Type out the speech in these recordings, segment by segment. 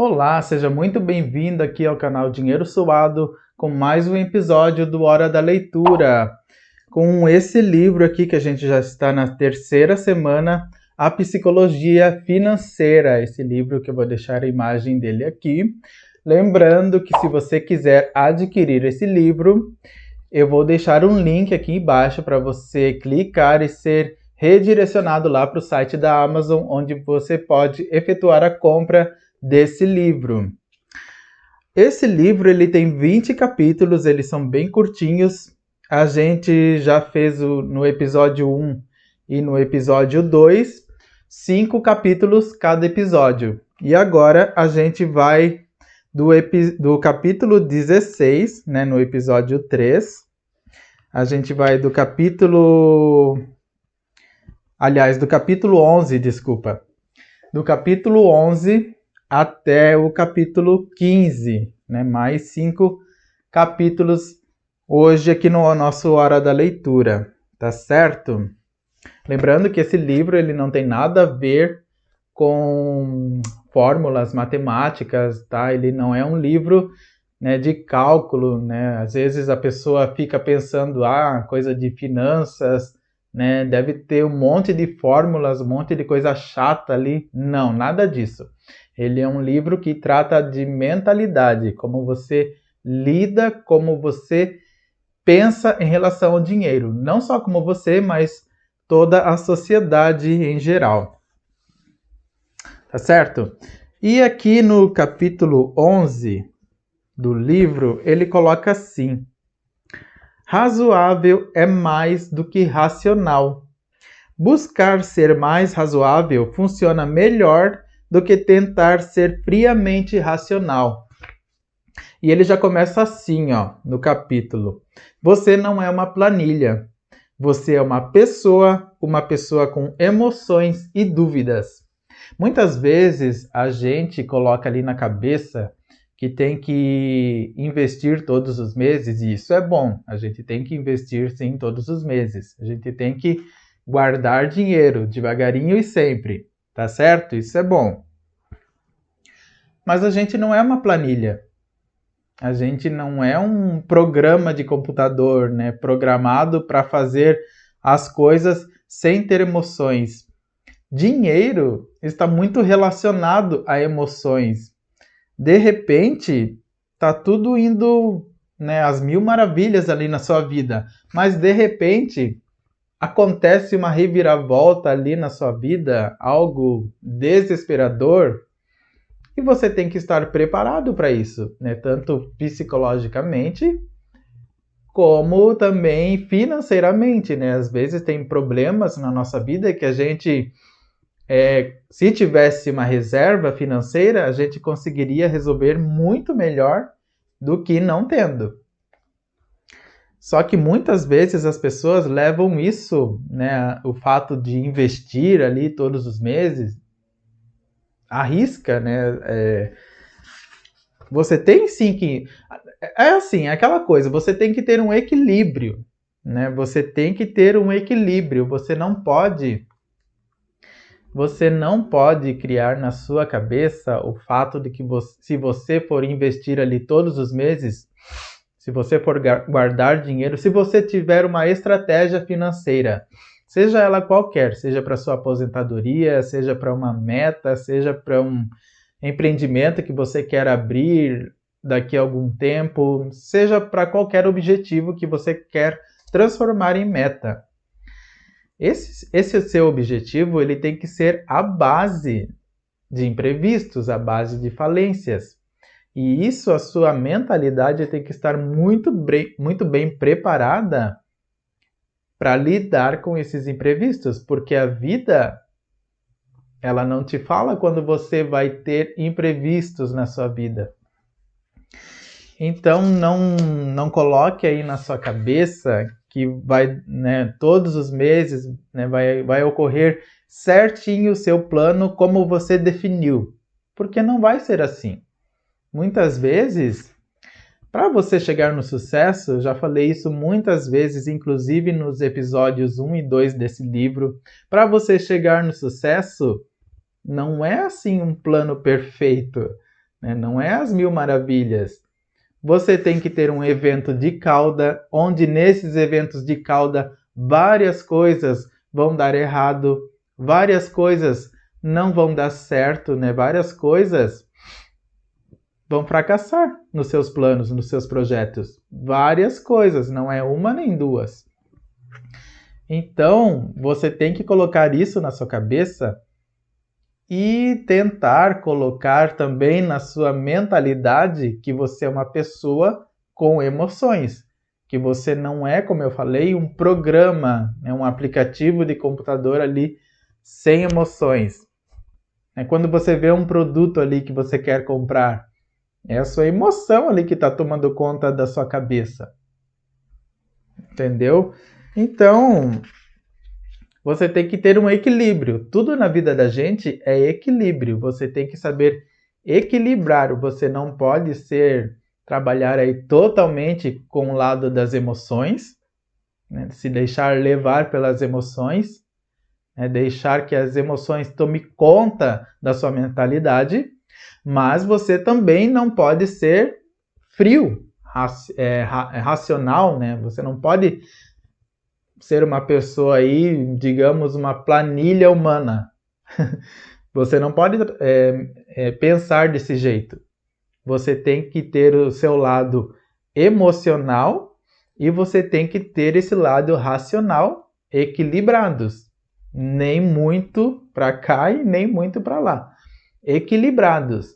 Olá, seja muito bem-vindo aqui ao canal Dinheiro Suado com mais um episódio do Hora da Leitura. Com esse livro aqui que a gente já está na terceira semana, A Psicologia Financeira. Esse livro que eu vou deixar a imagem dele aqui. Lembrando que se você quiser adquirir esse livro, eu vou deixar um link aqui embaixo para você clicar e ser redirecionado lá para o site da Amazon, onde você pode efetuar a compra desse livro. Esse livro ele tem 20 capítulos, eles são bem curtinhos. A gente já fez no episódio 1 e no episódio 2, 5 capítulos cada episódio. E agora a gente vai do capítulo 16, né, no episódio 3. A gente vai do capítulo 11, desculpa. Do capítulo 11 até o capítulo 15, né? Mais 5 capítulos hoje aqui no nosso Hora da Leitura, tá certo? Lembrando que esse livro ele não tem nada a ver com fórmulas matemáticas, tá? Ele não é um livro, né, de cálculo, né? Às vezes a pessoa fica pensando, coisa de finanças, né? Deve ter um monte de fórmulas, um monte de coisa chata ali. Não, nada disso. Ele é um livro que trata de mentalidade, como você lida, como você pensa em relação ao dinheiro. Não só como você, mas toda a sociedade em geral. Tá certo? E aqui no capítulo 11 do livro, ele coloca assim: razoável é mais do que racional. Buscar ser mais razoável funciona melhor do que tentar ser friamente racional. E ele já começa assim, no capítulo. Você não é uma planilha. Você é uma pessoa com emoções e dúvidas. Muitas vezes a gente coloca ali na cabeça que tem que investir todos os meses, e isso é bom. A gente tem que investir sim todos os meses. A gente tem que guardar dinheiro devagarinho e sempre, tá certo? Isso é bom. Mas a gente não é uma planilha. A gente não é um programa de computador, né, programado para fazer as coisas sem ter emoções. Dinheiro está muito relacionado a emoções. De repente, tá tudo indo, né, às mil maravilhas ali na sua vida, mas de repente acontece uma reviravolta ali na sua vida, algo desesperador, e você tem que estar preparado para isso, né? Tanto psicologicamente como também financeiramente, né? Às vezes tem problemas na nossa vida que a gente, se tivesse uma reserva financeira, a gente conseguiria resolver muito melhor do que não tendo. Só que muitas vezes as pessoas levam isso, né, o fato de investir ali todos os meses, arrisca, né? Você tem sim que... É assim, é aquela coisa, você tem que ter um equilíbrio, né? Você tem que ter um equilíbrio, você não pode criar na sua cabeça o fato de que se você for investir ali todos os meses, se você for guardar dinheiro, se você tiver uma estratégia financeira, seja ela qualquer, seja para sua aposentadoria, seja para uma meta, seja para um empreendimento que você quer abrir daqui a algum tempo, seja para qualquer objetivo que você quer transformar em meta. Esse seu objetivo ele tem que ser a base de imprevistos, a base de falências. E isso, a sua mentalidade tem que estar muito bem preparada para lidar com esses imprevistos, porque a vida, ela não te fala quando você vai ter imprevistos na sua vida. Então, não coloque aí na sua cabeça que vai, né, todos os meses, né, vai ocorrer certinho o seu plano como você definiu, porque não vai ser assim. Muitas vezes, para você chegar no sucesso, eu já falei isso muitas vezes, inclusive nos episódios 1 e 2 desse livro, para você chegar no sucesso, não é assim um plano perfeito. né? Não é as 1000 maravilhas. Você tem que ter um evento de cauda, onde nesses eventos de cauda várias coisas vão dar errado, várias coisas não vão dar certo, né? Várias coisas vão fracassar nos seus planos, nos seus projetos. Várias coisas, não é uma nem duas. Então, você tem que colocar isso na sua cabeça e tentar colocar também na sua mentalidade que você é uma pessoa com emoções, que você não é, como eu falei, um programa, né, um aplicativo de computador ali sem emoções. É quando você vê um produto ali que você quer comprar, é a sua emoção ali que está tomando conta da sua cabeça. Entendeu? Então, você tem que ter um equilíbrio. Tudo na vida da gente é equilíbrio. Você tem que saber equilibrar. Você não pode trabalhar aí totalmente com o lado das emoções, né? Se deixar levar pelas emoções, né? Deixar que as emoções tomem conta da sua mentalidade, mas você também não pode ser frio, racional, né? Você não pode ser uma pessoa aí, digamos, uma planilha humana. Você não pode pensar desse jeito. Você tem que ter o seu lado emocional e você tem que ter esse lado racional equilibrados. Nem muito para cá e nem muito para lá. Equilibrados.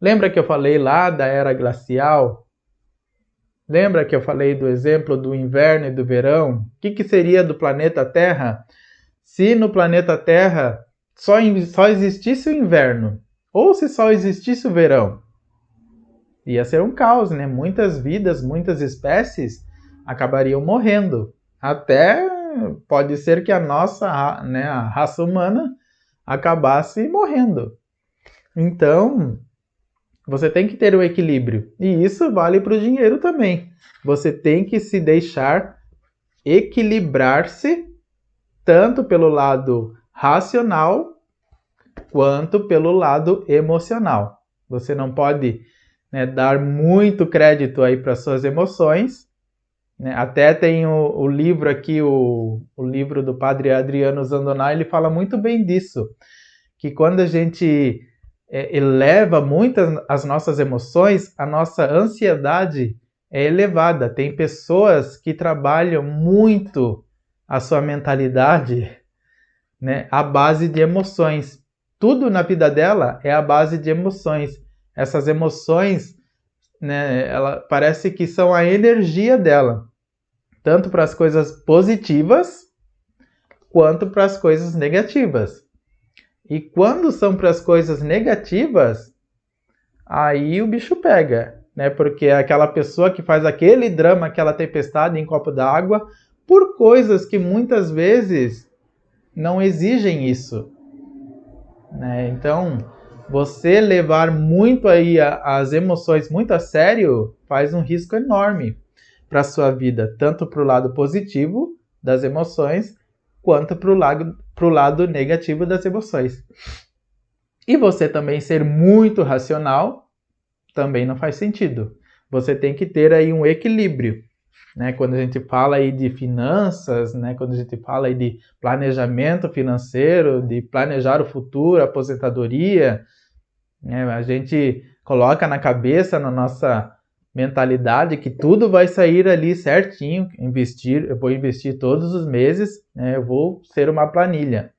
Lembra que eu falei lá da era glacial? Lembra que eu falei do exemplo do inverno e do verão? O que seria do planeta Terra se no planeta Terra só existisse o inverno? Ou se só existisse o verão? Ia ser um caos, né? Muitas vidas, muitas espécies acabariam morrendo. Até pode ser que a nossa, né, a raça humana acabasse morrendo. Então, você tem que ter o equilíbrio. E isso vale para o dinheiro também. Você tem que se deixar equilibrar-se tanto pelo lado racional quanto pelo lado emocional. Você não pode, né, dar muito crédito aí para suas emoções. Né? Até tem o livro aqui, o livro do Padre Adriano Zandonai, ele fala muito bem disso. Que quando a gente eleva muito as nossas emoções, a nossa ansiedade é elevada. Tem pessoas que trabalham muito a sua mentalidade, né, à base de emoções. Tudo na vida dela é à base de emoções. Essas emoções, né, ela parece que são a energia dela, tanto para as coisas positivas quanto para as coisas negativas. E quando são para as coisas negativas, aí o bicho pega, né? Porque é aquela pessoa que faz aquele drama, aquela tempestade em copo d'água, por coisas que muitas vezes não exigem isso, né? Então, você levar muito aí as emoções muito a sério faz um risco enorme para a sua vida, tanto para o lado positivo das emoções, quanto para o lado negativo das emoções. E você também ser muito racional também não faz sentido. Você tem que ter aí um equilíbrio, né? Quando a gente fala aí de finanças, né? Quando a gente fala aí de planejamento financeiro, de planejar o futuro, aposentadoria, né? A gente coloca na cabeça, na nossa mentalidade, que tudo vai sair ali certinho, eu vou investir todos os meses, né? Eu vou ser uma planilha.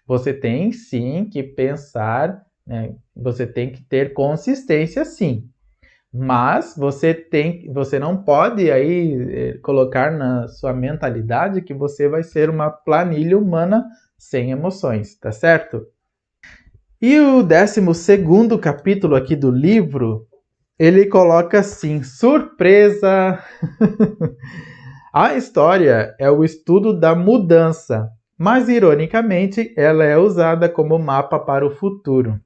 Você tem sim que pensar, né? Você tem que ter consistência sim, mas você não pode aí colocar na sua mentalidade que você vai ser uma planilha humana sem emoções, tá certo? E o 12º capítulo aqui do livro, ele coloca assim, surpresa! A história é o estudo da mudança, mas ironicamente ela é usada como mapa para o futuro.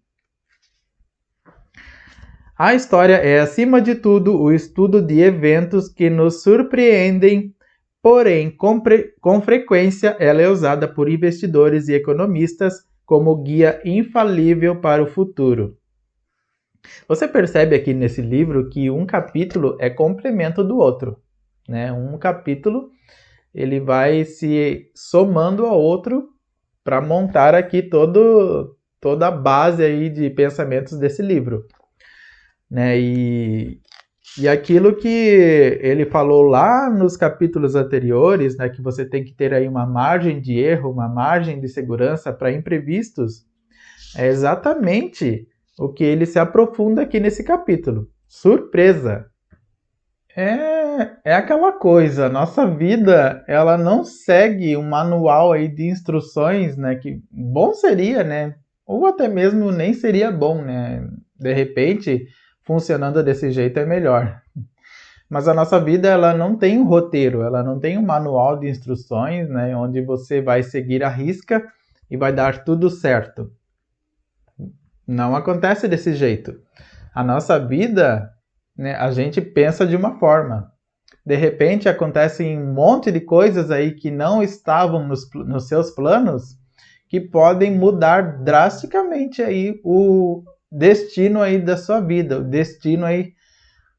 A história é, acima de tudo, o estudo de eventos que nos surpreendem, porém, com frequência, ela é usada por investidores e economistas como guia infalível para o futuro. Você percebe aqui nesse livro que um capítulo é complemento do outro, né? Um capítulo ele vai se somando ao outro para montar aqui toda a base aí de pensamentos desse livro, né? E aquilo que ele falou lá nos capítulos anteriores, né, que você tem que ter aí uma margem de erro, uma margem de segurança para imprevistos, é exatamente o que ele se aprofunda aqui nesse capítulo. Surpresa! É aquela coisa, nossa vida, ela não segue um manual aí de instruções, né, que bom seria, né, ou até mesmo nem seria bom, né, de repente, funcionando desse jeito é melhor. Mas a nossa vida, ela não tem um roteiro, ela não tem um manual de instruções, né, onde você vai seguir a risca e vai dar tudo certo. Não acontece desse jeito. A nossa vida, né, a gente pensa de uma forma. De repente acontecem um monte de coisas aí que não estavam nos seus planos, que podem mudar drasticamente aí o destino aí da sua vida, o destino aí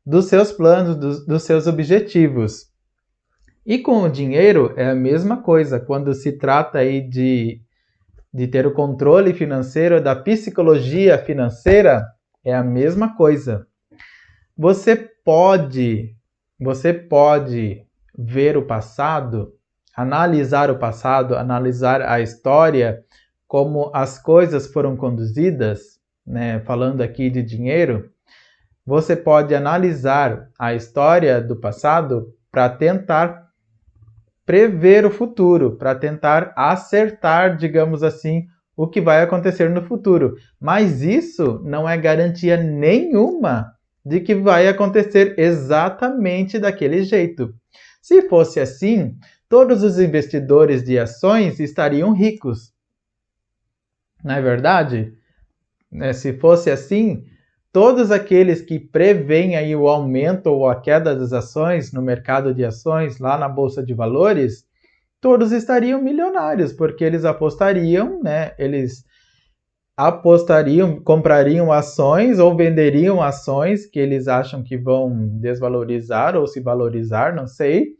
dos seus planos, dos seus objetivos. E com o dinheiro é a mesma coisa, quando se trata aí de ter o controle financeiro, da psicologia financeira, é a mesma coisa. Você pode ver o passado, analisar a história, como as coisas foram conduzidas, né? Falando aqui de dinheiro, você pode analisar a história do passado para tentar prever o futuro, para tentar acertar, digamos assim, o que vai acontecer no futuro. Mas isso não é garantia nenhuma de que vai acontecer exatamente daquele jeito. Se fosse assim, todos os investidores de ações estariam ricos. Não é verdade? Se fosse assim, todos aqueles que preveem aí o aumento ou a queda das ações no mercado de ações, lá na Bolsa de Valores, todos estariam milionários, porque eles apostariam, né? Eles comprariam ações ou venderiam ações que eles acham que vão desvalorizar ou se valorizar, não sei,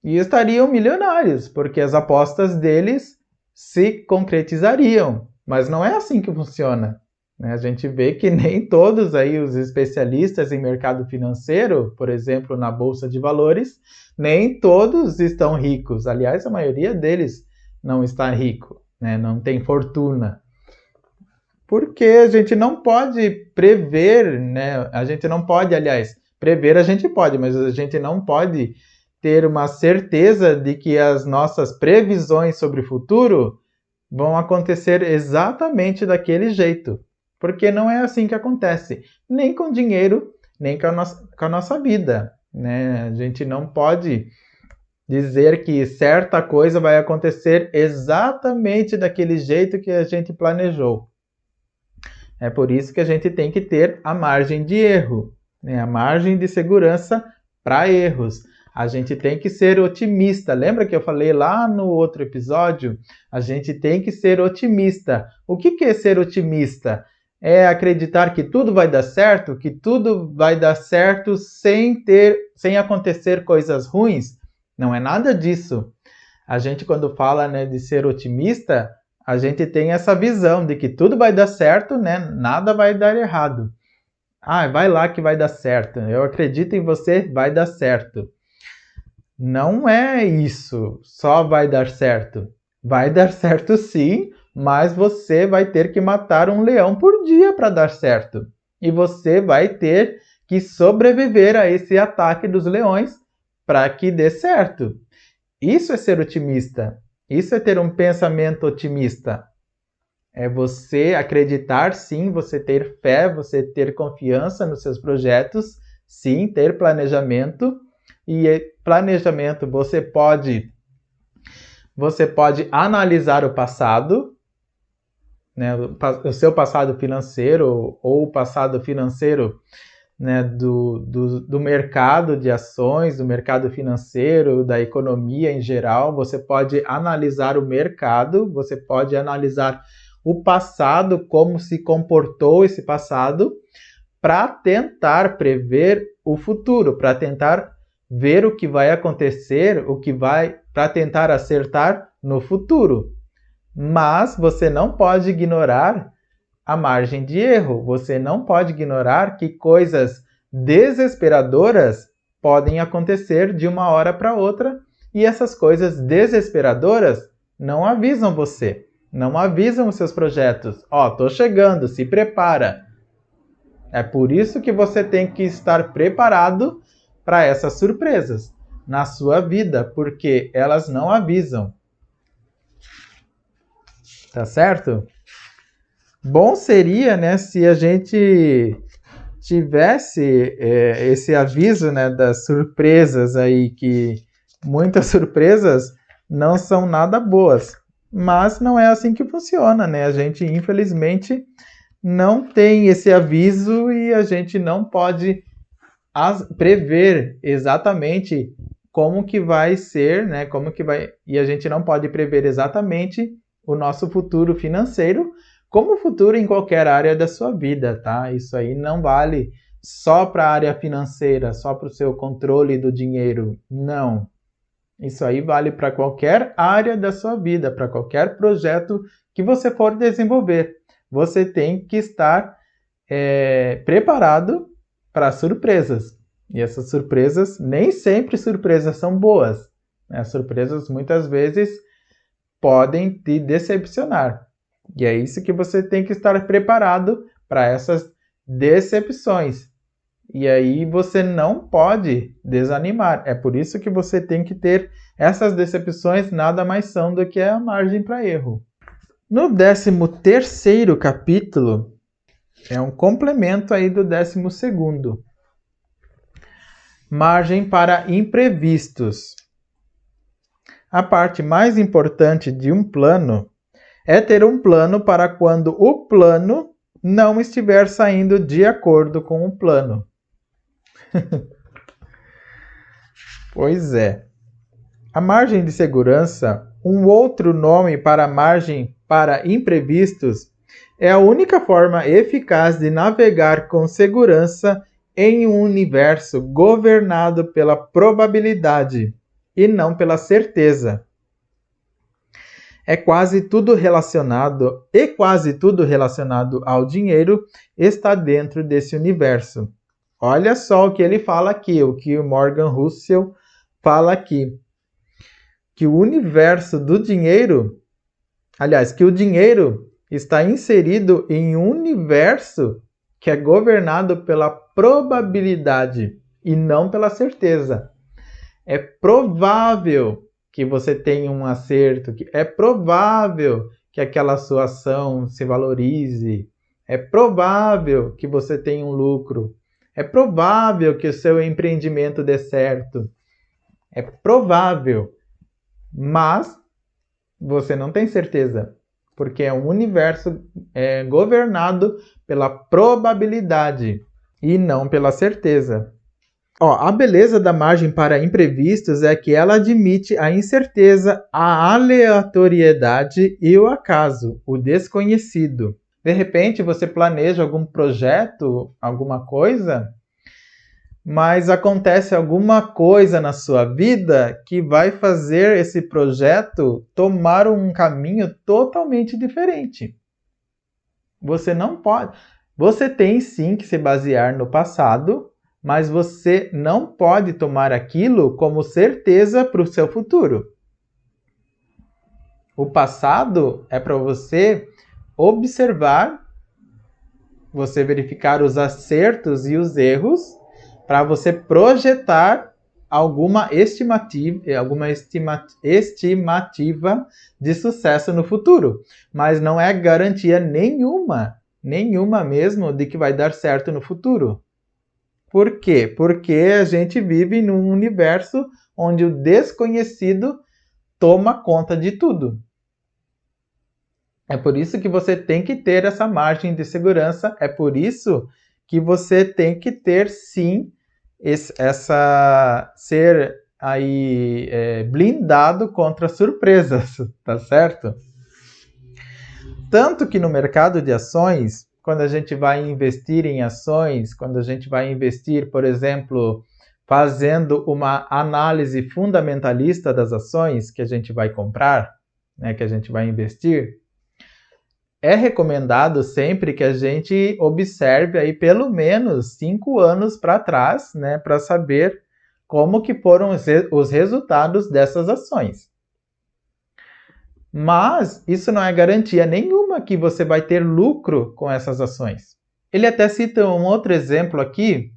e estariam milionários, porque as apostas deles se concretizariam. Mas não é assim que funciona. A gente vê que nem todos aí os especialistas em mercado financeiro, por exemplo, na Bolsa de Valores, nem todos estão ricos. Aliás, a maioria deles não está rico, né? Não tem fortuna. Porque a gente não pode prever, né? A gente não pode, aliás, prever a gente pode, mas a gente não pode ter uma certeza de que as nossas previsões sobre o futuro vão acontecer exatamente daquele jeito. Porque não é assim que acontece, nem com dinheiro, nem com a nossa vida, né? A gente não pode dizer que certa coisa vai acontecer exatamente daquele jeito que a gente planejou. É por isso que a gente tem que ter a margem de erro, né? A margem de segurança para erros. A gente tem que ser otimista. Lembra que eu falei lá no outro episódio? A gente tem que ser otimista. O que é ser otimista? É acreditar que tudo vai dar certo, que tudo vai dar certo sem acontecer coisas ruins? Não é nada disso. A gente, quando fala, né, de ser otimista, a gente tem essa visão de que tudo vai dar certo, né? Nada vai dar errado. Vai lá que vai dar certo. Eu acredito em você, vai dar certo. Não é isso, só vai dar certo. Vai dar certo sim, mas você vai ter que matar um leão por dia para dar certo. E você vai ter que sobreviver a esse ataque dos leões para que dê certo. Isso é ser otimista. Isso é ter um pensamento otimista. É você acreditar, sim, você ter fé, você ter confiança nos seus projetos, sim, ter planejamento. E planejamento você pode analisar o passado, né, o seu passado financeiro ou o passado financeiro, né, do mercado de ações, do mercado financeiro, da economia em geral. Você pode analisar o mercado, você pode analisar o passado, como se comportou esse passado, para tentar prever o futuro, para tentar ver o que vai acontecer, para tentar acertar no futuro. Mas você não pode ignorar a margem de erro. Você não pode ignorar que coisas desesperadoras podem acontecer de uma hora para outra, e essas coisas desesperadoras não avisam você, não avisam os seus projetos. Tô chegando, se prepara. É por isso que você tem que estar preparado para essas surpresas na sua vida, porque elas não avisam. Tá certo? Bom seria, né, se a gente tivesse esse aviso, né, das surpresas aí, que muitas surpresas não são nada boas. Mas não é assim que funciona, né? A gente, infelizmente, não tem esse aviso e a gente não pode prever exatamente como que vai ser, né? E a gente não pode prever exatamente o nosso futuro financeiro, como o futuro em qualquer área da sua vida, tá? Isso aí não vale só para a área financeira, só para o seu controle do dinheiro. Não. Isso aí vale para qualquer área da sua vida, para qualquer projeto que você for desenvolver. Você tem que estar preparado para surpresas. E essas surpresas, nem sempre surpresas são boas. As surpresas muitas vezes podem te decepcionar. E é isso que você tem que estar preparado para essas decepções. E aí você não pode desanimar. É por isso que você tem que ter essas decepções, nada mais são do que a margem para erro. No 13º capítulo, é um complemento aí do 12º. Margem para imprevistos. A parte mais importante de um plano é ter um plano para quando o plano não estiver saindo de acordo com o plano. Pois é. A margem de segurança, um outro nome para a margem para imprevistos, é a única forma eficaz de navegar com segurança em um universo governado pela probabilidade e não pela certeza. Quase tudo relacionado ao dinheiro está dentro desse universo. Olha só o que ele fala aqui, o que o Morgan Housel fala aqui. Que o universo do dinheiro, que o dinheiro está inserido em um universo que é governado pela probabilidade e não pela certeza. É provável que você tenha um acerto, é provável que aquela sua ação se valorize, é provável que você tenha um lucro, é provável que o seu empreendimento dê certo, é provável, mas você não tem certeza, porque é um universo governado pela probabilidade e não pela certeza. A beleza da margem para imprevistos é que ela admite a incerteza, a aleatoriedade e o acaso, o desconhecido. De repente, você planeja algum projeto, alguma coisa, mas acontece alguma coisa na sua vida que vai fazer esse projeto tomar um caminho totalmente diferente. Você não pode. Você tem sim que se basear no passado, mas você não pode tomar aquilo como certeza para o seu futuro. O passado é para você observar, você verificar os acertos e os erros, para você projetar alguma estimativa de sucesso no futuro. Mas não é garantia nenhuma mesmo de que vai dar certo no futuro. Por quê? Porque a gente vive num universo onde o desconhecido toma conta de tudo. É por isso que você tem que ter essa margem de segurança, é por isso que você tem que ter, sim, ser aí blindado contra surpresas, tá certo? Tanto que no mercado de ações, quando a gente vai investir em ações, quando a gente vai investir, por exemplo, fazendo uma análise fundamentalista das ações que a gente vai comprar, né, que a gente vai investir, é recomendado sempre que a gente observe aí pelo menos 5 anos para trás, né, para saber como que foram os resultados dessas ações. Mas isso não é garantia nenhuma que você vai ter lucro com essas ações. Ele até cita um outro exemplo aqui,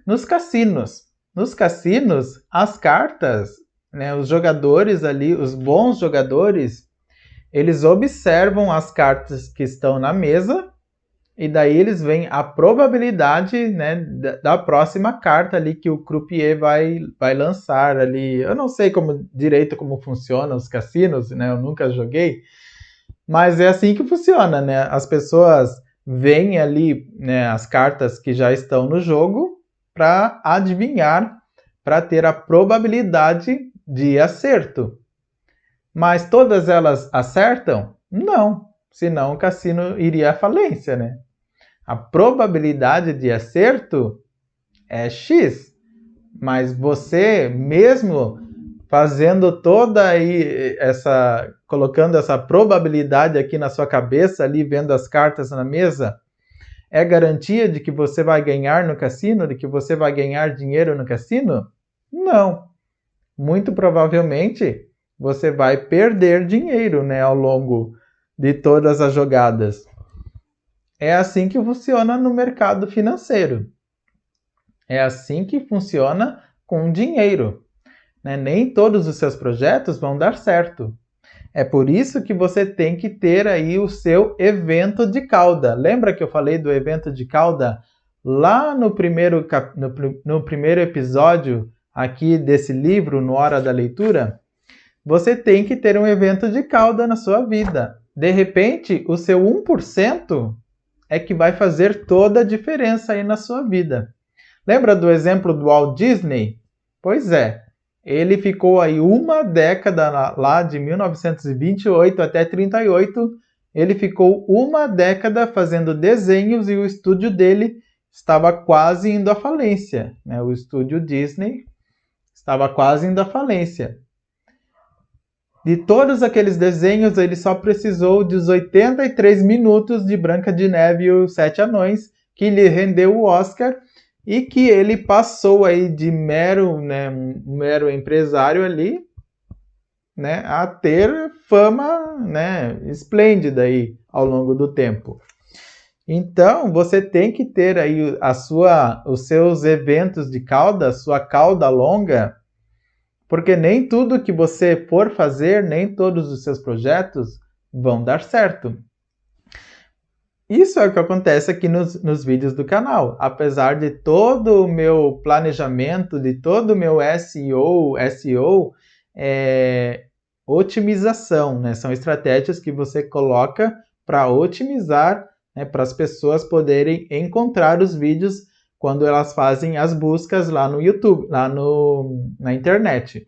nos cassinos. Nos cassinos, as cartas, né, os jogadores ali, os bons jogadores, eles observam as cartas que estão na mesa e daí eles veem a probabilidade, né, da próxima carta ali que o croupier vai lançar ali. Eu não sei direito como funcionam os cassinos, né, eu nunca joguei, mas é assim que funciona, né? As pessoas veem ali, né, as cartas que já estão no jogo para adivinhar, para ter a probabilidade de acerto. Mas todas elas acertam? Não, senão o cassino iria à falência, né? A probabilidade de acerto é X, mas você mesmo fazendo toda aí colocando essa probabilidade aqui na sua cabeça, ali vendo as cartas na mesa, é garantia de que você vai ganhar no cassino, de que você vai ganhar dinheiro no cassino? Não. Muito provavelmente você vai perder dinheiro, né, ao longo de todas as jogadas. É assim que funciona no mercado financeiro. É assim que funciona com dinheiro, né? Nem todos os seus projetos vão dar certo. É por isso que você tem que ter aí o seu evento de cauda. Lembra que eu falei do evento de cauda lá no primeiro episódio aqui desse livro, no Hora da Leitura? Você tem que ter um evento de cauda na sua vida. De repente, o seu 1% é que vai fazer toda a diferença aí na sua vida. Lembra do exemplo do Walt Disney? Pois é, ele ficou aí uma década lá de 1928 até 38, ele ficou uma década fazendo desenhos e o estúdio dele estava quase indo à falência, né? O estúdio Disney estava quase indo à falência. De todos aqueles desenhos, ele só precisou dos 83 minutos de Branca de Neve e os Sete Anões, que lhe rendeu o Oscar, e que ele passou aí de mero empresário ali, né, a ter fama, né, esplêndida aí ao longo do tempo. Então, você tem que ter aí os seus eventos de cauda, a sua cauda longa, porque nem tudo que você for fazer, nem todos os seus projetos vão dar certo. Isso é o que acontece aqui nos vídeos do canal. Apesar de todo o meu planejamento, de todo o meu SEO é otimização, né? São estratégias que você coloca para otimizar, né? Para as pessoas poderem encontrar os vídeos quando elas fazem as buscas lá no YouTube, lá na internet.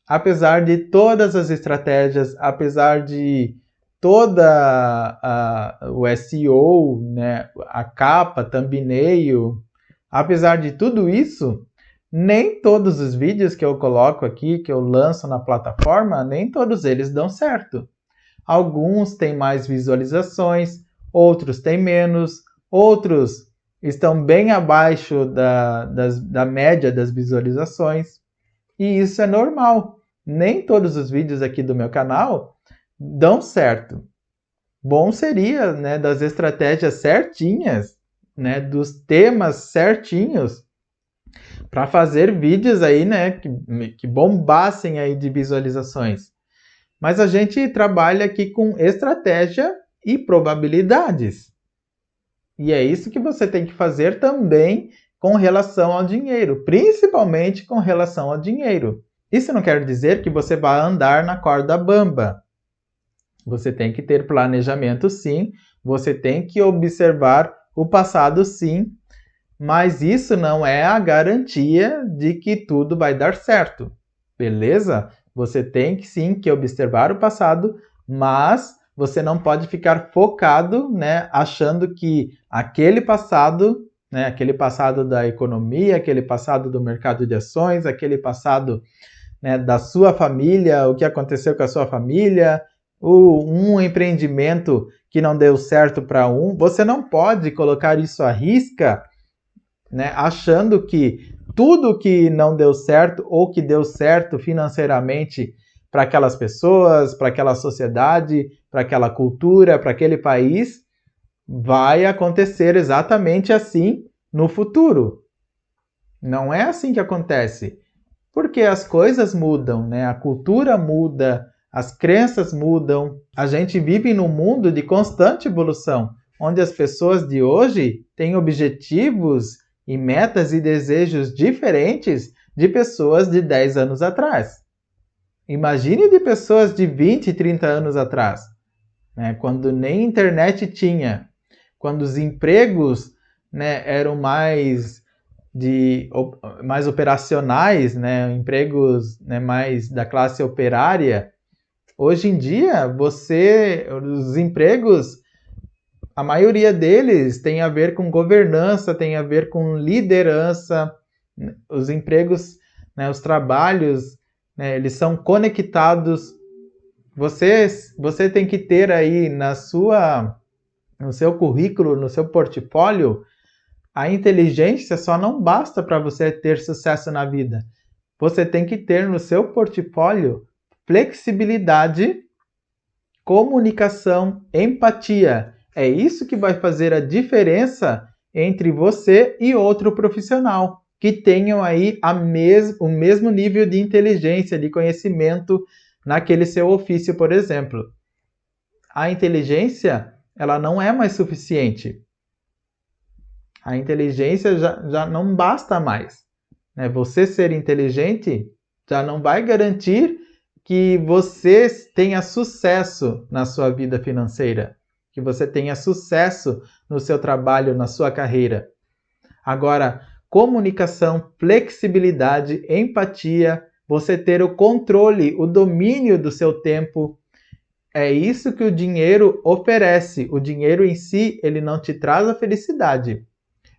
Apesar de todas as estratégias, apesar de toda o SEO, né, a capa, thumbnail, apesar de tudo isso, nem todos os vídeos que eu coloco aqui, que eu lanço na plataforma, nem todos eles dão certo. Alguns têm mais visualizações, outros têm menos, outros estão bem abaixo da média das visualizações. E isso é normal. Nem todos os vídeos aqui do meu canal dão certo. Bom seria, né, das estratégias certinhas, né, dos temas certinhos, para fazer vídeos aí, né, que bombassem aí de visualizações. Mas a gente trabalha aqui com estratégia e probabilidades. E é isso que você tem que fazer também com relação ao dinheiro, principalmente com relação ao dinheiro. Isso não quer dizer que você vai andar na corda bamba. Você tem que ter planejamento, sim. Você tem que observar o passado, sim. Mas isso não é a garantia de que tudo vai dar certo. Beleza? Você tem que, sim, que observar o passado, mas você não pode ficar focado, né, achando que aquele passado, né, aquele passado da economia, aquele passado do mercado de ações, aquele passado, né, da sua família, o que aconteceu com a sua família, um empreendimento que não deu certo para você não pode colocar isso à risca, né, achando que tudo que não deu certo ou que deu certo financeiramente para aquelas pessoas, para aquela sociedade, para aquela cultura, para aquele país, vai acontecer exatamente assim no futuro. Não é assim que acontece. Porque as coisas mudam, né? A cultura muda, as crenças mudam. A gente vive num mundo de constante evolução, onde as pessoas de hoje têm objetivos e metas e desejos diferentes de pessoas de 10 anos atrás. Imagine de pessoas de 20, 30 anos atrás, né? Quando nem internet tinha, quando os empregos, né, eram mais operacionais, né, empregos, né, mais da classe operária. Hoje em dia, os empregos, a maioria deles tem a ver com governança, tem a ver com liderança. Os empregos, né, os trabalhos, né, eles são conectados. Você tem que ter aí no seu currículo, no seu portfólio, a inteligência só não basta para você ter sucesso na vida. Você tem que ter no seu portfólio flexibilidade, comunicação, empatia. É isso que vai fazer a diferença entre você e outro profissional que tenham aí o mesmo nível de inteligência, de conhecimento naquele seu ofício, por exemplo. A inteligência, ela não é mais suficiente. A inteligência já não basta mais, né? Você ser inteligente já não vai garantir que você tenha sucesso na sua vida financeira, que você tenha sucesso no seu trabalho, na sua carreira. Agora, comunicação, flexibilidade, empatia, você ter o controle, o domínio do seu tempo, é isso que o dinheiro oferece. O dinheiro em si, ele não te traz a felicidade,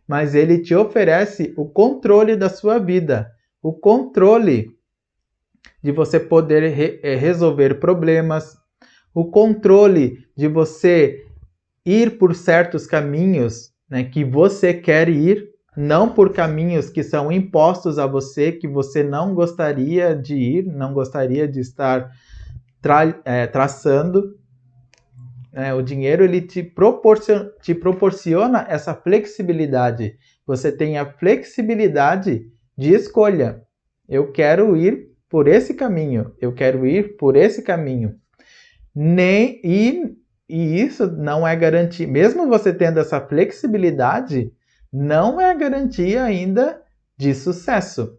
mas ele te oferece o controle da sua vida, o controle de você poder resolver problemas, o controle de você ir por certos caminhos, né, que você quer ir, não por caminhos que são impostos a você, que você não gostaria de ir, não gostaria de estar traçando. O dinheiro ele te proporciona essa flexibilidade. Você tem a flexibilidade de escolha. Eu quero ir por esse caminho. Eu quero ir por esse caminho. E isso não é garantia. Mesmo você tendo essa flexibilidade, não é garantia ainda de sucesso.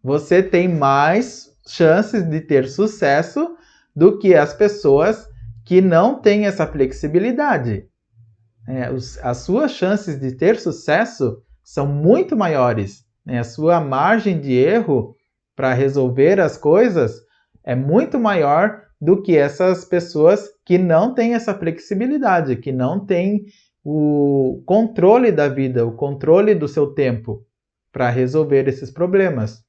Você tem mais chances de ter sucesso do que as pessoas que não têm essa flexibilidade. As suas chances de ter sucesso são muito maiores. A sua margem de erro para resolver as coisas é muito maior do que essas pessoas que não têm essa flexibilidade, que não têm o controle da vida, o controle do seu tempo para resolver esses problemas.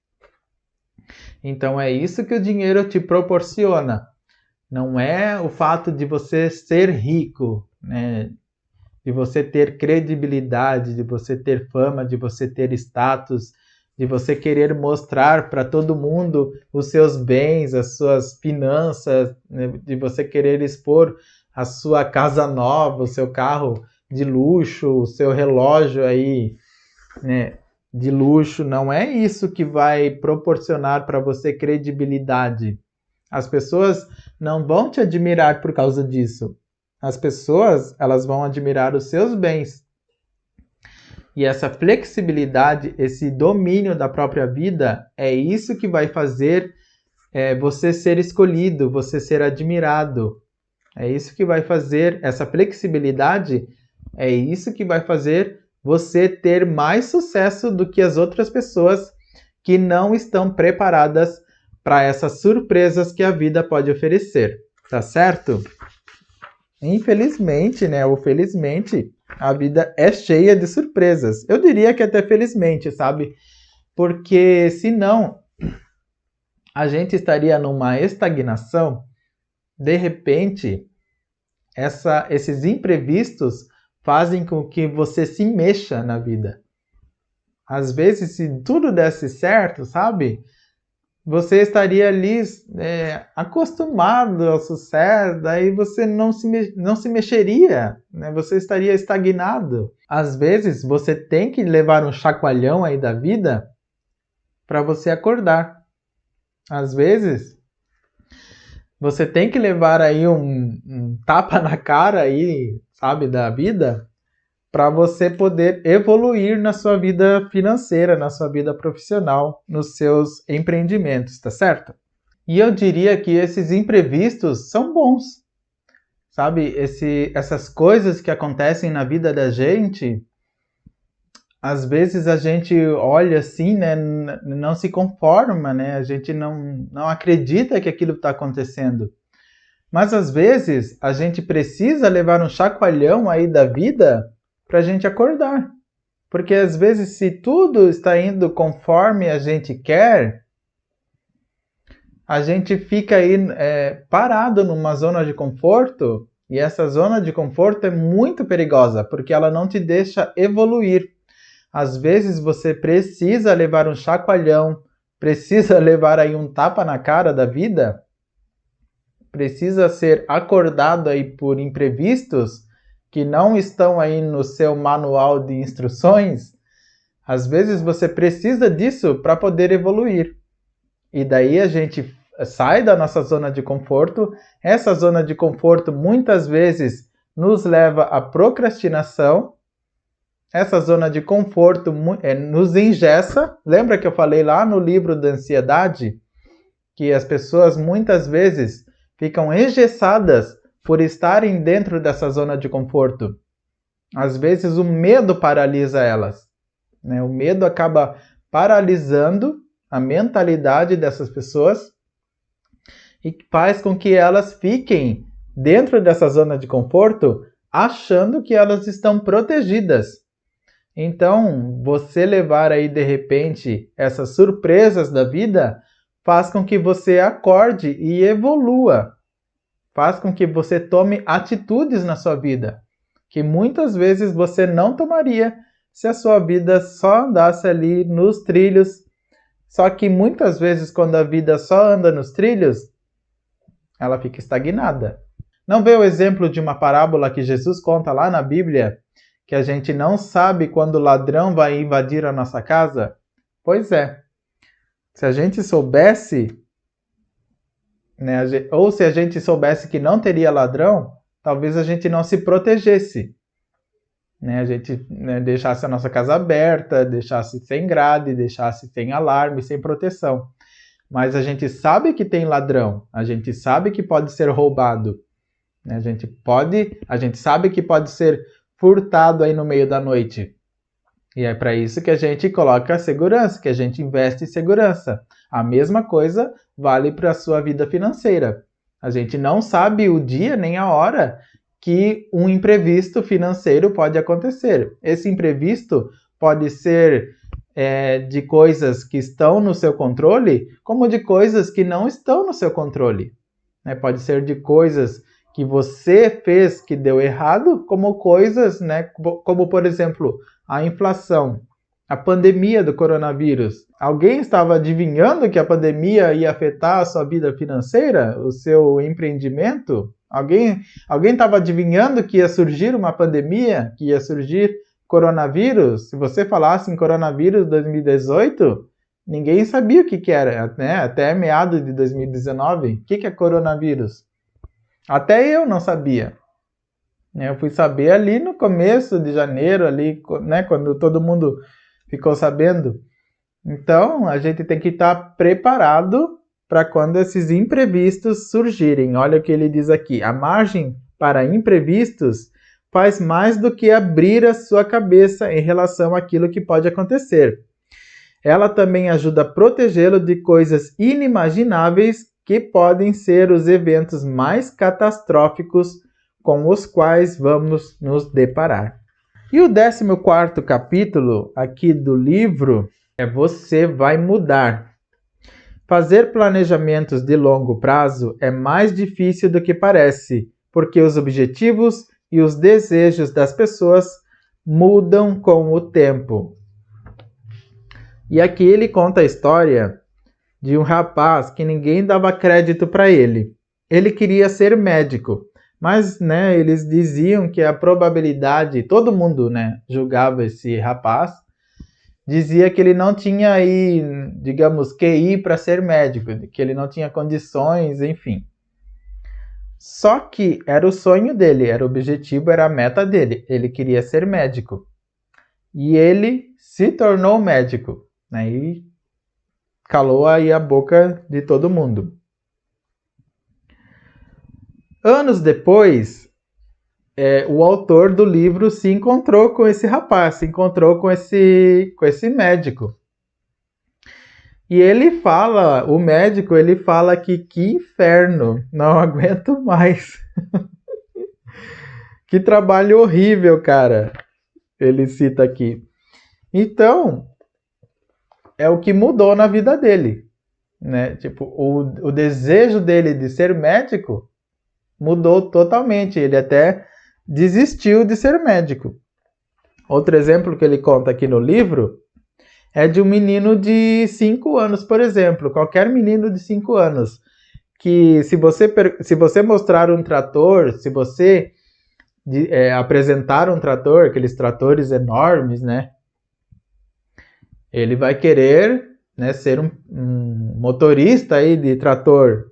Então é isso que o dinheiro te proporciona. Não é o fato de você ser rico, né? De você ter credibilidade, de você ter fama, de você ter status, de você querer mostrar para todo mundo os seus bens, as suas finanças, né? De você querer expor a sua casa nova, o seu carro de luxo, o seu relógio aí, né, de luxo. Não é isso que vai proporcionar para você credibilidade. As pessoas não vão te admirar por causa disso. As pessoas, elas vão admirar os seus bens. E essa flexibilidade, esse domínio da própria vida, é isso que vai fazer você ser escolhido, você ser admirado. É isso que vai fazer, essa flexibilidade, é isso que vai fazer você ter mais sucesso do que as outras pessoas que não estão preparadas para essas surpresas que a vida pode oferecer, tá certo? Infelizmente, né, ou felizmente, a vida é cheia de surpresas. Eu diria que até felizmente, sabe? Porque senão a gente estaria numa estagnação. De repente, esses imprevistos fazem com que você se mexa na vida. Às vezes, se tudo desse certo, sabe? Você estaria ali acostumado ao sucesso, daí você não se mexeria, né? Você estaria estagnado. Às vezes, você tem que levar um chacoalhão aí da vida para você acordar. Às vezes, você tem que levar aí um tapa na cara aí, sabe, da vida, para você poder evoluir na sua vida financeira, na sua vida profissional, nos seus empreendimentos, tá certo? E eu diria que esses imprevistos são bons, sabe? Essas coisas que acontecem na vida da gente, às vezes a gente olha assim, né? Não se conforma, né? A gente não acredita que aquilo está acontecendo. Mas às vezes a gente precisa levar um chacoalhão aí da vida para a gente acordar. Porque às vezes, se tudo está indo conforme a gente quer, a gente fica aí parado numa zona de conforto, e essa zona de conforto é muito perigosa, porque ela não te deixa evoluir. Às vezes você precisa levar um chacoalhão, precisa levar aí um tapa na cara da vida, precisa ser acordado aí por imprevistos que não estão aí no seu manual de instruções. Às vezes você precisa disso para poder evoluir. E daí a gente sai da nossa zona de conforto. Essa zona de conforto muitas vezes nos leva à procrastinação. Essa zona de conforto nos engessa. Lembra que eu falei lá no livro da ansiedade que as pessoas muitas vezes ficam engessadas por estarem dentro dessa zona de conforto? Às vezes o medo paralisa elas, né? O medo acaba paralisando a mentalidade dessas pessoas e faz com que elas fiquem dentro dessa zona de conforto achando que elas estão protegidas. Então, você levar aí de repente essas surpresas da vida faz com que você acorde e evolua. Faz com que você tome atitudes na sua vida que muitas vezes você não tomaria se a sua vida só andasse ali nos trilhos. Só que muitas vezes, quando a vida só anda nos trilhos, ela fica estagnada. Não vê o exemplo de uma parábola que Jesus conta lá na Bíblia, que a gente não sabe quando o ladrão vai invadir a nossa casa? Pois é. Se a gente soubesse, né, ou se a gente soubesse que não teria ladrão, talvez a gente não se protegesse. Né? A gente deixasse a nossa casa aberta, deixasse sem grade, deixasse sem alarme, sem proteção. Mas a gente sabe que tem ladrão, a gente sabe que pode ser roubado. Né? A gente sabe que pode ser furtado aí no meio da noite. E é para isso que a gente coloca a segurança, que a gente investe em segurança. A mesma coisa vale para a sua vida financeira. A gente não sabe o dia nem a hora que um imprevisto financeiro pode acontecer. Esse imprevisto pode ser de coisas que estão no seu controle, como de coisas que não estão no seu controle. Né? Pode ser de coisas que você fez que deu errado, como coisas, né, como por exemplo, a inflação, a pandemia do coronavírus. Alguém estava adivinhando que a pandemia ia afetar a sua vida financeira, o seu empreendimento? Alguém estava adivinhando que ia surgir uma pandemia, que ia surgir coronavírus? Se você falasse em coronavírus 2018, ninguém sabia o que era, né? Até meados de 2019. O que é coronavírus? Até eu não sabia. Eu fui saber ali no começo de janeiro, ali, né, quando todo mundo ficou sabendo. Então, a gente tem que estar preparado para quando esses imprevistos surgirem. Olha o que ele diz aqui. A margem para imprevistos faz mais do que abrir a sua cabeça em relação àquilo que pode acontecer. Ela também ajuda a protegê-lo de coisas inimagináveis que podem ser os eventos mais catastróficos com os quais vamos nos deparar. E o 14º capítulo aqui do livro é Você vai mudar. Fazer planejamentos de longo prazo é mais difícil do que parece, porque os objetivos e os desejos das pessoas mudam com o tempo. E aqui ele conta a história de um rapaz que ninguém dava crédito para ele. Ele queria ser médico, mas eles diziam que a probabilidade, todo mundo julgava esse rapaz, dizia que ele não tinha aí, digamos, QI para ser médico, que ele não tinha condições, enfim. Só que era o sonho dele, era o objetivo, era a meta dele. Ele queria ser médico. E ele se tornou médico, e calou aí a boca de todo mundo. Anos depois, o autor do livro se encontrou com esse rapaz, se encontrou com esse médico. E ele fala, o médico, ele fala que inferno, não aguento mais. Que trabalho horrível, cara. Ele cita aqui. Então, é o que mudou na vida dele, Tipo, o desejo dele de ser médico mudou totalmente. Ele até desistiu de ser médico. Outro exemplo que ele conta aqui no livro é de um menino de 5 anos, por exemplo. Qualquer menino de 5 anos. Que se você mostrar um trator, se você apresentar um trator, aqueles tratores enormes, ele vai querer ser um motorista aí de trator.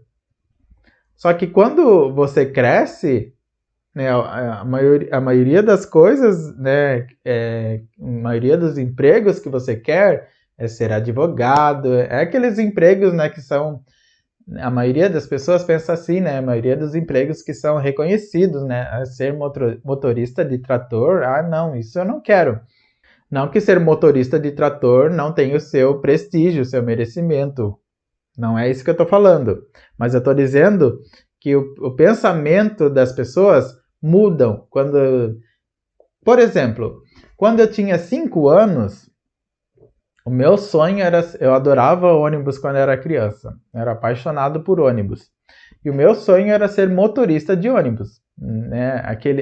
Só que quando você cresce, a maioria das coisas, a maioria dos empregos que você quer é ser advogado, é aqueles empregos, que são, a maioria das pessoas pensa assim, a maioria dos empregos que são reconhecidos, ser motorista de trator, não, isso eu não quero. Não que ser motorista de trator não tenha o seu prestígio, o seu merecimento. Não é isso que eu estou falando. Mas eu estou dizendo que o pensamento das pessoas mudam. Por exemplo, quando eu tinha 5 anos, o meu sonho era... Eu adorava ônibus quando eu era criança. Eu era apaixonado por ônibus. E o meu sonho era ser motorista de ônibus.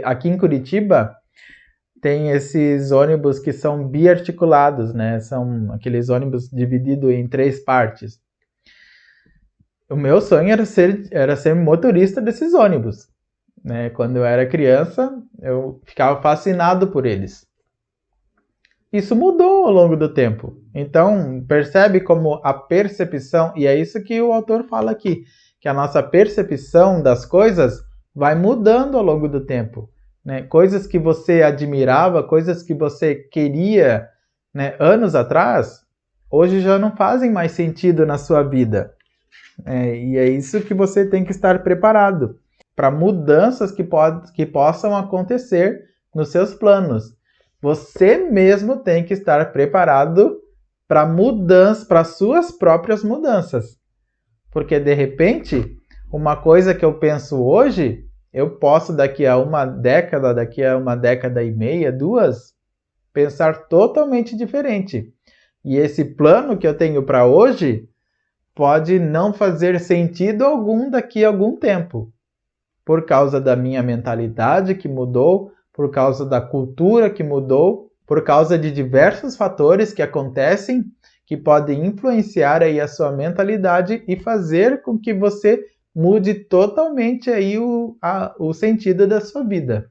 Aqui em Curitiba tem esses ônibus que são biarticulados, São aqueles ônibus divididos em 3 partes. O meu sonho era ser motorista desses ônibus. Quando eu era criança, eu ficava fascinado por eles. Isso mudou ao longo do tempo. Então, percebe como a percepção, e é isso que o autor fala aqui, que a nossa percepção das coisas vai mudando ao longo do tempo. Coisas que você admirava, coisas que você queria anos atrás, hoje já não fazem mais sentido na sua vida. E é isso que você tem que estar preparado para mudanças que possam acontecer nos seus planos. Você mesmo tem que estar preparado para mudanças, para suas próprias mudanças. Porque de repente, uma coisa que eu penso hoje, eu posso daqui a uma década e meia, 2, pensar totalmente diferente. E esse plano que eu tenho para hoje pode não fazer sentido algum daqui a algum tempo. Por causa da minha mentalidade que mudou, por causa da cultura que mudou, por causa de diversos fatores que acontecem que podem influenciar aí a sua mentalidade e fazer com que você mude totalmente aí o sentido da sua vida.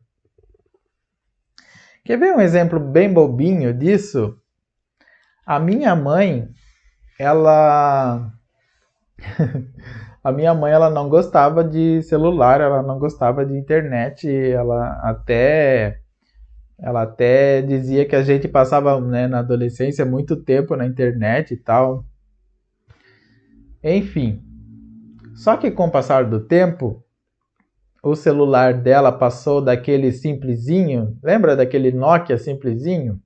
Quer ver um exemplo bem bobinho disso? A minha mãe, ela não gostava de celular, ela não gostava de internet, ela até dizia que a gente passava na adolescência muito tempo na internet e tal. Enfim, só que com o passar do tempo, o celular dela passou daquele simplesinho, lembra daquele Nokia simplesinho?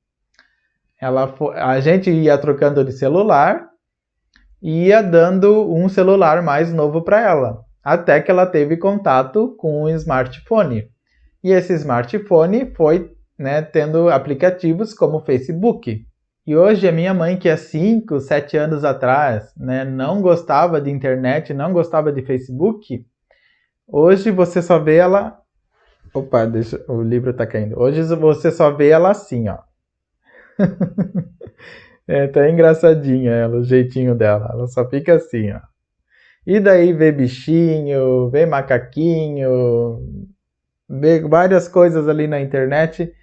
A gente ia trocando de celular e ia dando um celular mais novo para ela, até que ela teve contato com um smartphone. E esse smartphone foi, né, tendo aplicativos como o Facebook. E hoje a minha mãe, que há 5, 7 anos atrás, né, não gostava de internet, não gostava de Facebook, hoje você só vê ela... Opa, o livro tá caindo. Hoje você só vê ela assim, ó. É até engraçadinha ela, o jeitinho dela. Ela só fica assim, ó. E daí vê bichinho, vê macaquinho, vê várias coisas ali na internet,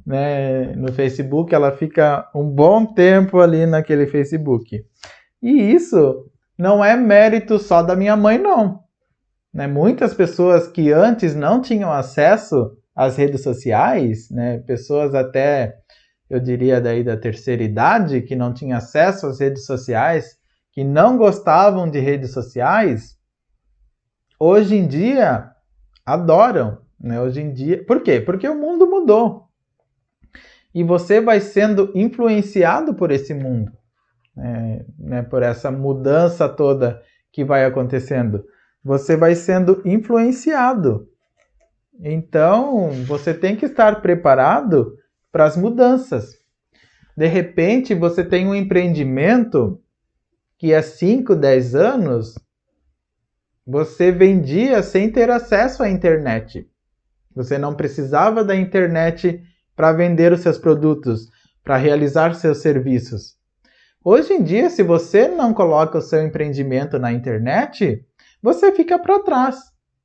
né? No Facebook, ela fica um bom tempo ali naquele Facebook. E isso não é mérito só da minha mãe, não. Né? Muitas pessoas que antes não tinham acesso às redes sociais, né? Pessoas até, eu diria, daí da terceira idade, que não tinham acesso às redes sociais, que não gostavam de redes sociais, hoje em dia adoram. Né? Hoje em dia... Por quê? Porque o mundo mudou. E você vai sendo influenciado por esse mundo, né? Por essa mudança toda que vai acontecendo. Você vai sendo influenciado. Então, você tem que estar preparado para as mudanças. De repente, você tem um empreendimento que há 5, 10 anos você vendia sem ter acesso à internet. Você não precisava da internet para vender os seus produtos, para realizar seus serviços. Hoje em dia, se você não coloca o seu empreendimento na internet, você fica para trás.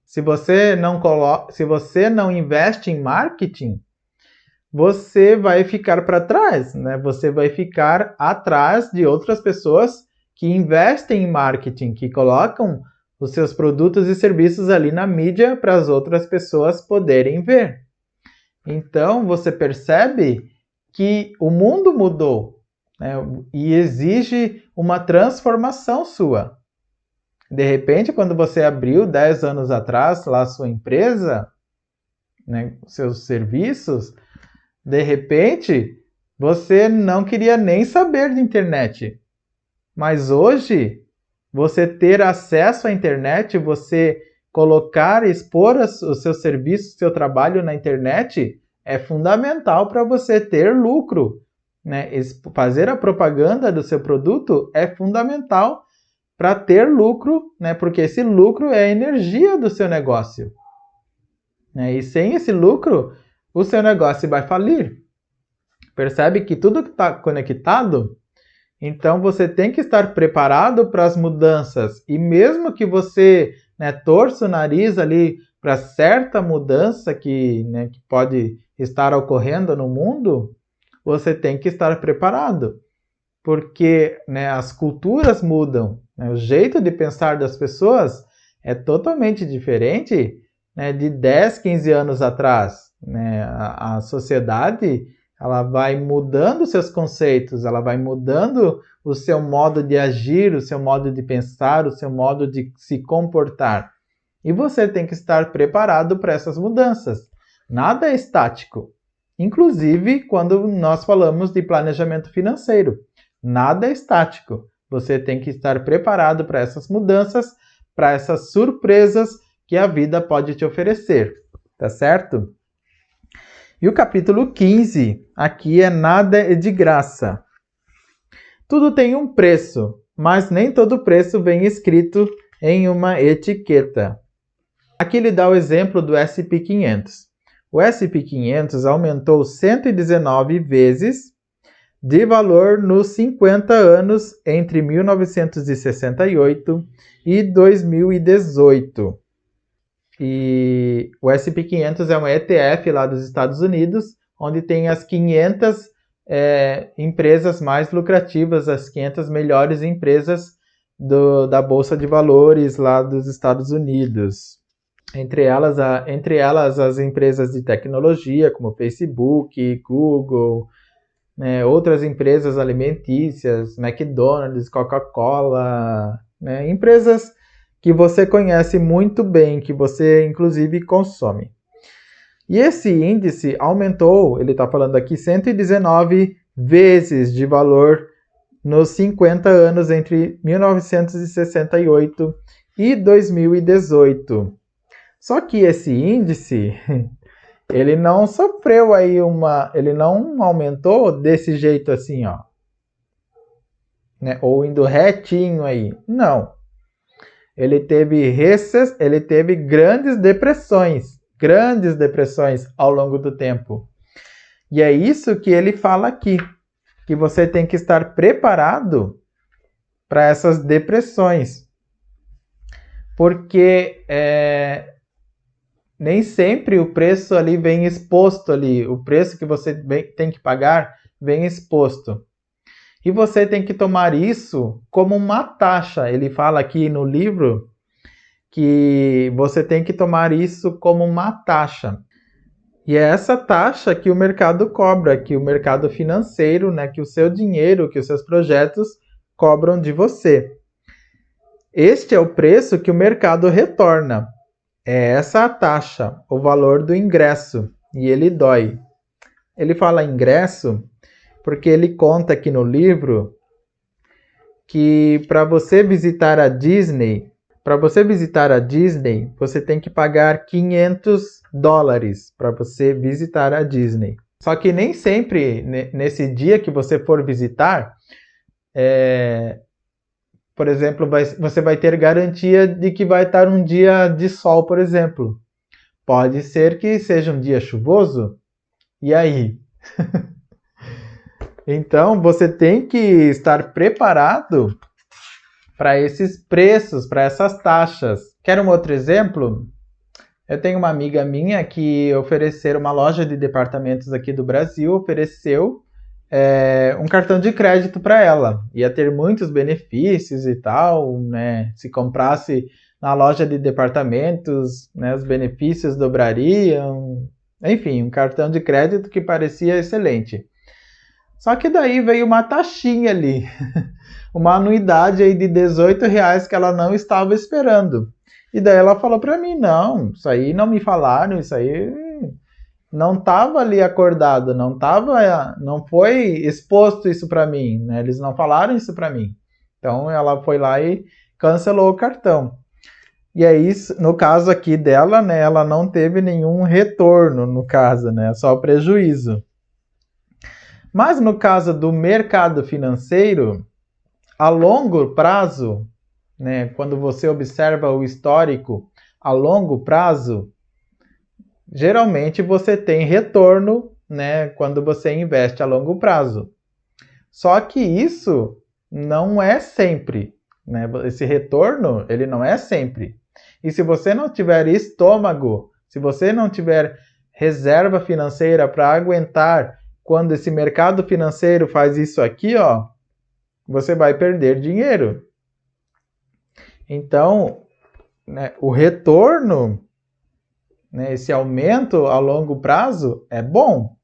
Se você não investe em marketing, você vai ficar para trás, né? Você vai ficar atrás de outras pessoas que investem em marketing, que colocam os seus produtos e serviços ali na mídia para as outras pessoas poderem ver. Então, você percebe que o mundo mudou, né? E exige uma transformação sua. De repente, quando você abriu 10 anos atrás lá a sua empresa, né, seus serviços, de repente, você não queria nem saber de internet. Mas hoje, você ter acesso à internet, você colocar, expor os seus serviços, seu trabalho na internet, é fundamental para você ter lucro. Né? Fazer a propaganda do seu produto é fundamental para ter lucro, né? Porque esse lucro é a energia do seu negócio. Né? E sem esse lucro, o seu negócio vai falir. Percebe que tudo está conectado? Então você tem que estar preparado para as mudanças. E mesmo que você, né, torça o nariz ali para certa mudança que pode estar ocorrendo no mundo, você tem que estar preparado. Porque, né, as culturas mudam. Né? O jeito de pensar das pessoas é totalmente diferente, né, de 10, 15 anos atrás. Né? A sociedade, ela vai mudando seus conceitos, ela vai mudando o seu modo de agir, o seu modo de pensar, o seu modo de se comportar. E você tem que estar preparado para essas mudanças. Nada é estático. Inclusive, quando nós falamos de planejamento financeiro. Nada é estático. Você tem que estar preparado para essas mudanças, para essas surpresas que a vida pode te oferecer. Tá certo? E o capítulo 15, aqui é nada é de graça. Tudo tem um preço, mas nem todo preço vem escrito em uma etiqueta. Aqui ele dá o exemplo do S&P 500. O S&P 500 aumentou 119 vezes de valor nos 50 anos entre 1968 e 2018. E o S&P 500 é um ETF lá dos Estados Unidos, onde tem as 500 empresas mais lucrativas, as 500 melhores empresas da Bolsa de Valores lá dos Estados Unidos. Entre elas as empresas de tecnologia, como Facebook, Google, né, outras empresas alimentícias, McDonald's, Coca-Cola, né, empresas que você conhece muito bem, que você inclusive consome. E esse índice aumentou, ele está falando aqui, 119 vezes de valor nos 50 anos entre 1968 e 2018. Só que esse índice, ele não sofreu aí ele não aumentou desse jeito assim, ó, né? Ou indo retinho aí. Não. Ele teve grandes depressões ao longo do tempo. E é isso que ele fala aqui, que você tem que estar preparado para essas depressões. Porque nem sempre o preço ali vem exposto ali, o preço que você tem que pagar vem exposto. E você tem que tomar isso como uma taxa. Ele fala aqui no livro que você tem que tomar isso como uma taxa. E é essa taxa que o mercado cobra, que o mercado financeiro, né, que o seu dinheiro, que os seus projetos cobram de você. Este é o preço que o mercado retorna. É essa a taxa, o valor do ingresso. E ele dói. Ele fala ingresso porque ele conta aqui no livro que para você visitar a Disney, você tem que pagar $500 para você visitar a Disney. Só que nem sempre, nesse dia que você for visitar, por exemplo, você vai ter garantia de que vai estar um dia de sol, por exemplo. Pode ser que seja um dia chuvoso. E aí? Então, você tem que estar preparado para esses preços, para essas taxas. Quer um outro exemplo? Eu tenho uma amiga minha que ofereceram, uma loja de departamentos aqui do Brasil, ofereceu um cartão de crédito para ela. Ia ter muitos benefícios e tal, né? Se comprasse na loja de departamentos, né, os benefícios dobrariam. Enfim, um cartão de crédito que parecia excelente. Só que daí veio uma taxinha ali, uma anuidade aí de R$18 que ela não estava esperando. E daí ela falou para mim, não, isso aí não me falaram, isso aí não estava ali acordado, não foi exposto isso para mim, né? Eles não falaram isso para mim. Então ela foi lá e cancelou o cartão. E aí, no caso aqui dela, né, ela não teve nenhum retorno, no caso, né, só prejuízo. Mas no caso do mercado financeiro, a longo prazo, né, quando você observa o histórico a longo prazo, geralmente você tem retorno, né, quando você investe a longo prazo. Só que isso não é sempre, né? Esse retorno, ele não é sempre. E se você não tiver estômago, se você não tiver reserva financeira para aguentar quando esse mercado financeiro faz isso aqui, ó, você vai perder dinheiro. Então, né, o retorno, né, esse aumento a longo prazo é bom.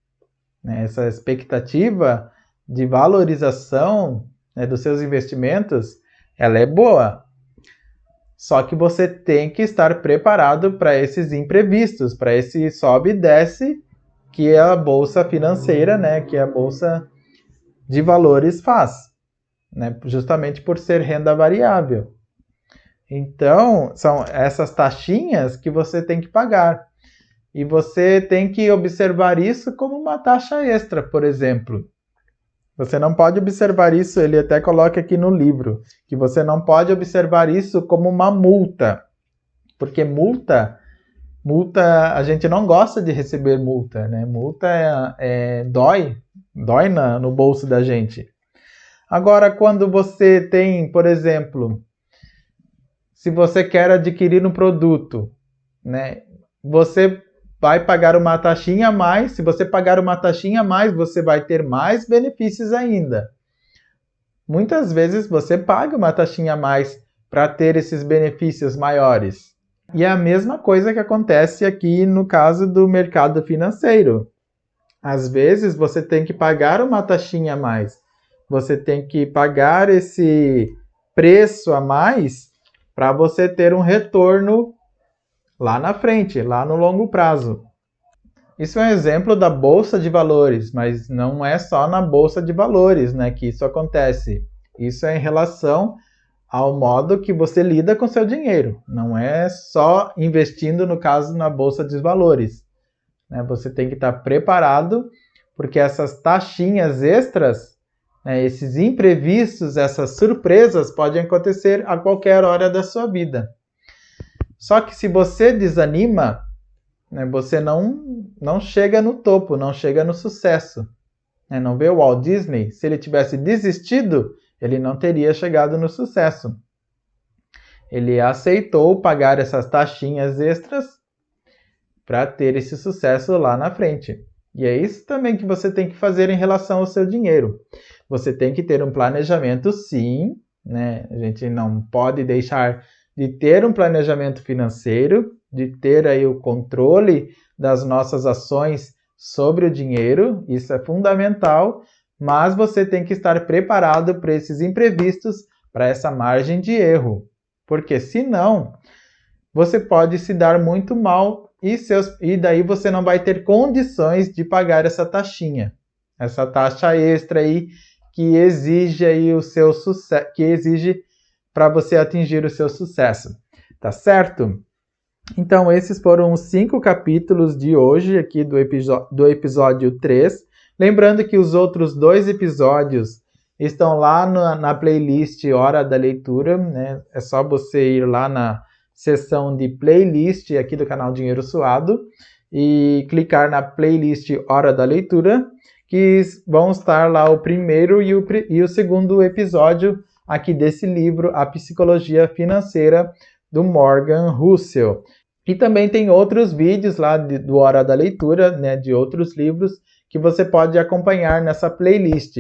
Né, essa expectativa de valorização, né, dos seus investimentos, ela é boa. Só que você tem que estar preparado para esses imprevistos, para esse sobe e desce que é a bolsa financeira, né, que a bolsa de valores faz, né, justamente por ser renda variável. Então, são essas taxinhas que você tem que pagar. E você tem que observar isso como uma taxa extra, por exemplo. Você não pode observar isso, ele até coloca aqui no livro, que você não pode observar isso como uma multa. Porque multa, a gente não gosta de receber multa, né? Multa dói no bolso da gente. Agora, quando você tem, por exemplo, se você quer adquirir um produto, né? Você vai pagar uma taxinha a mais. Se você pagar uma taxinha a mais, você vai ter mais benefícios ainda. Muitas vezes você paga uma taxinha a mais para ter esses benefícios maiores. E é a mesma coisa que acontece aqui no caso do mercado financeiro. Às vezes você tem que pagar uma taxinha a mais. Você tem que pagar esse preço a mais para você ter um retorno lá na frente, lá no longo prazo. Isso é um exemplo da Bolsa de Valores, mas não é só na Bolsa de Valores, né, que isso acontece. Isso é em relação ao modo que você lida com seu dinheiro. Não é só investindo, no caso, na Bolsa de Valores. né? Você tem que estar preparado, porque essas taxinhas extras, né, esses imprevistos, essas surpresas podem acontecer a qualquer hora da sua vida. Só que se você desanima, né, você não chega no topo, não chega no sucesso. Né? Não vê o Walt Disney? Se ele tivesse desistido, ele não teria chegado no sucesso. Ele aceitou pagar essas taxinhas extras para ter esse sucesso lá na frente. E é isso também que você tem que fazer em relação ao seu dinheiro. Você tem que ter um planejamento, sim, né? A gente não pode deixar de ter um planejamento financeiro, de ter aí o controle das nossas ações sobre o dinheiro, isso é fundamental, mas você tem que estar preparado para esses imprevistos, para essa margem de erro, porque senão você pode se dar muito mal e daí você não vai ter condições de pagar essa taxinha, essa taxa extra aí que exige aí o seu sucesso, que exige para você atingir o seu sucesso, tá certo? Então esses foram os 5 capítulos de hoje aqui do episódio 3. Lembrando que os outros 2 episódios estão lá na playlist Hora da Leitura, né? É só você ir lá na seção de playlist aqui do canal Dinheiro Suado e clicar na playlist Hora da Leitura, que vão estar lá o primeiro e o segundo episódio aqui desse livro, A Psicologia Financeira, do Morgan Housel. E também tem outros vídeos lá do Hora da Leitura, né, de outros livros, que você pode acompanhar nessa playlist.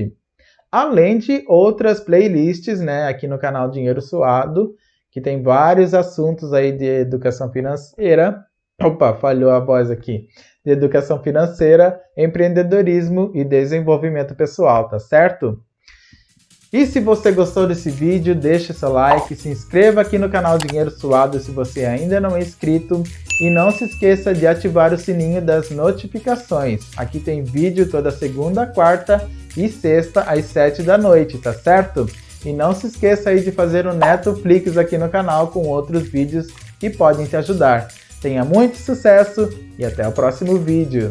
Além de outras playlists, né, aqui no canal Dinheiro Suado, que tem vários assuntos aí de educação financeira. Opa, falhou a voz aqui. De educação financeira, empreendedorismo e desenvolvimento pessoal, tá certo? E se você gostou desse vídeo, deixe seu like, se inscreva aqui no canal Dinheiro Suado se você ainda não é inscrito e não se esqueça de ativar o sininho das notificações. Aqui tem vídeo toda segunda, quarta e sexta às 7 da noite, tá certo? E não se esqueça aí de fazer um Netflix aqui no canal com outros vídeos que podem te ajudar. Tenha muito sucesso e até o próximo vídeo!